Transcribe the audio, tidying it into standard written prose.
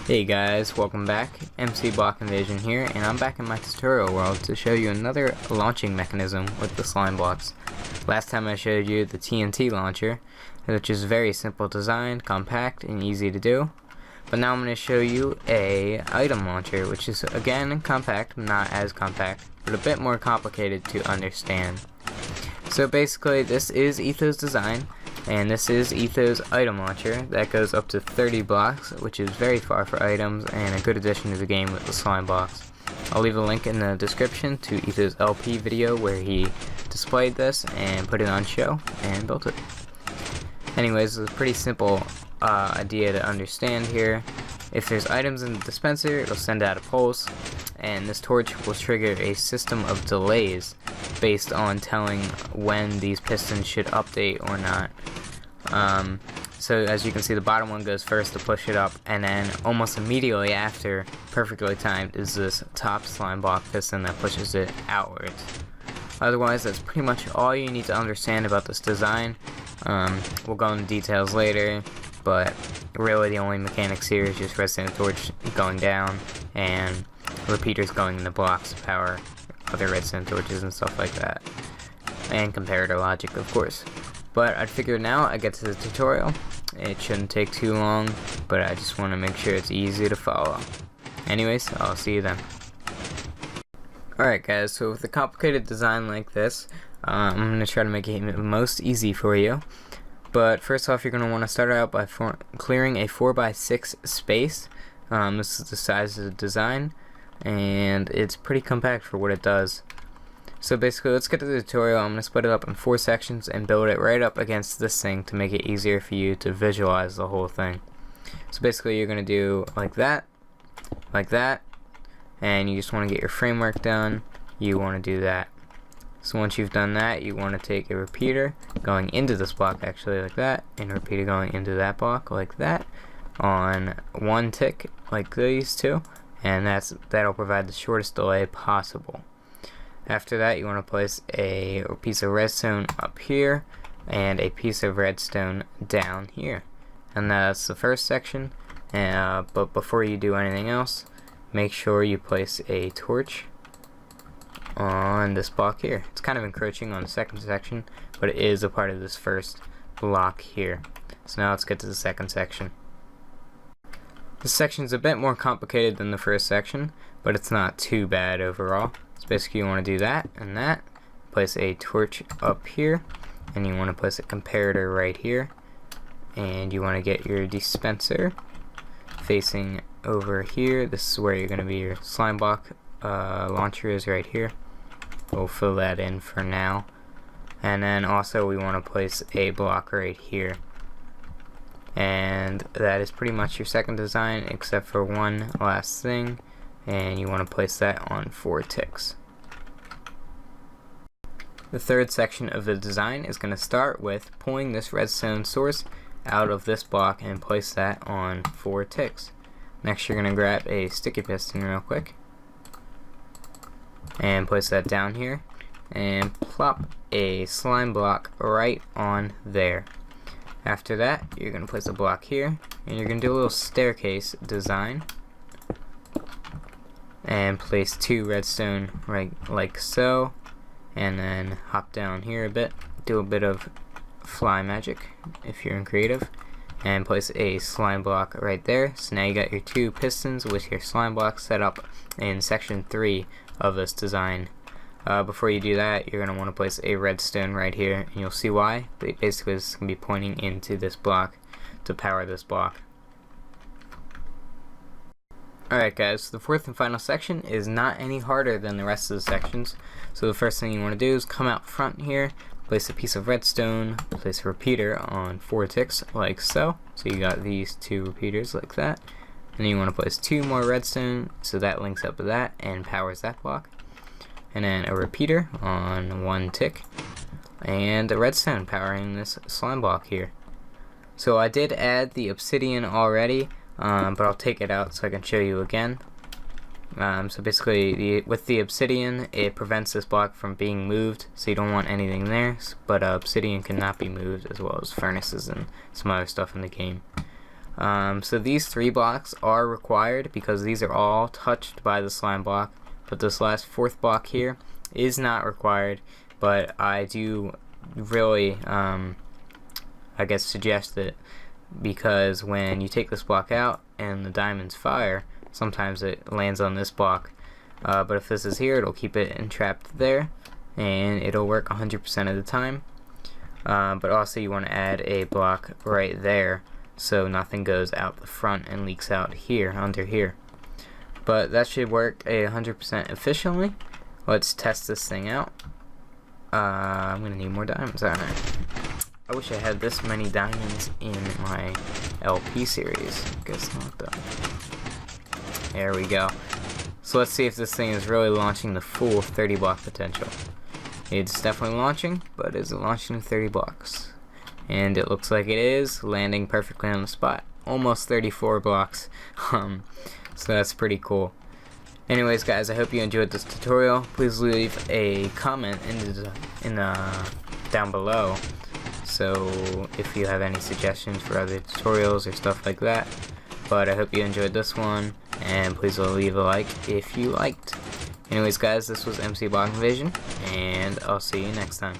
Hey guys, welcome back. MC Block Invasion here, and I'm back in my tutorial world to show you another launching mechanism with the slime blocks. Last time I showed you the TNT launcher, which is very simple design, compact, and easy to do. But now I'm going to show you a item launcher, which is again compact, not as compact, but a bit more complicated to understand. So basically, this is Etho's design. And this is Etho's item launcher that goes up to 30 blocks, which is very far for items and a good addition to the game with the slime blocks. I'll leave a link in the description to Etho's LP video where he displayed this and put it on show and built it. Anyways, it's a pretty simple idea to understand here. If there's items in the dispenser, it'll send out a pulse, and this torch will trigger a system of delays based on telling when these pistons should update or not. So as you can see, the bottom one goes first to push it up, and then almost immediately after, perfectly timed, is this top slime block piston that pushes it outwards. Otherwise, that's pretty much all you need to understand about this design. We'll go into details later, but really the only mechanics here is just redstone torch going down and repeaters going in the blocks to power other redstone torches and stuff like that, and comparator logic, of course. But I figured now I get to the tutorial. It shouldn't take too long, but I just want to make sure it's easy to follow. Anyways, I'll see you then. Alright guys, so with a complicated design like this, I'm going to try to make it most easy for you. But first off, you're going to want to start out by clearing a 4x6 space. This is the size of the design, and it's pretty compact for what it does. So basically, let's get to the tutorial. I'm going to split it up in 4 sections and build it right up against this thing to make it easier for you to visualize the whole thing. So basically, you're going to do like that, and you just want to get your framework done. You want to do that. So once you've done that, you want to take a repeater going into this block, actually like that, and a repeater going into that block like that, on one tick like these two, and that'll provide the shortest delay possible. After that, you want to place a piece of redstone up here and a piece of redstone down here, and that's the first section. But before you do anything else, make sure you place a torch on this block here. It's kind of encroaching on the second section, but it is a part of this first block here. So now let's get to the second section. This section is a bit more complicated than the first section, but it's not too bad overall. So basically you want to do that and that, place a torch up here, and you want to place a comparator right here, and you want to get your dispenser facing over here. This is where you're going to be your slime block launcher is right here. We'll fill that in for now. And then also we want to place a block right here. And that is pretty much your second design, except for one last thing, and you want to place that on 4 ticks. The third section of the design is going to start with pulling this redstone source out of this block and place that on 4 ticks. Next, you're going to grab a sticky piston real quick and place that down here and plop a slime block right on there. After that, you're going to place a block here, and you're going to do a little staircase design and place 2 redstone right like so, and then hop down here a bit, do a bit of fly magic if you're in creative, and place a slime block right there. So now you got your 2 pistons with your slime block set up in section 3 of this design. Before you do that, you're going to want to place a redstone right here, and you'll see why. Basically, this is going to be pointing into this block to power this block. Alright guys, so the fourth and final section is not any harder than the rest of the sections. So the first thing you want to do is come out front here, place a piece of redstone, place a repeater on 4 ticks like so. So you got these 2 repeaters like that. And then you want to place 2 more redstone, so that links up with that and powers that block. And then a repeater on 1 tick, and a redstone powering this slime block here. So I did add the obsidian already, but I'll take it out so I can show you again. So basically, with the obsidian, it prevents this block from being moved, so you don't want anything there, but obsidian cannot be moved, as well as furnaces and some other stuff in the game. So these 3 blocks are required because these are all touched by the slime block, but this last 4th block here is not required, but I do really I guess suggest it, because when you take this block out and the diamonds fire, sometimes it lands on this block, but if this is here, it'll keep it entrapped there and it'll work 100% of the time. But also you want to add a block right there so nothing goes out the front and leaks out here, under here. But that should work 100% efficiently. Let's test this thing out. I'm gonna need more diamonds, aren't I? I wish I had this many diamonds in my LP series. Guess not though. There we go. So let's see if this thing is really launching the full 30 block potential. It's definitely launching, but is it launching 30 blocks? And it looks like it is, landing perfectly on the spot. Almost 34 blocks. So that's pretty cool. Anyways guys, I hope you enjoyed this tutorial. Please leave a comment down below, so if you have any suggestions for other tutorials or stuff like that. But I hope you enjoyed this one, and please leave a like if you liked. Anyways guys, this was MC Block Invasion, and I'll see you next time.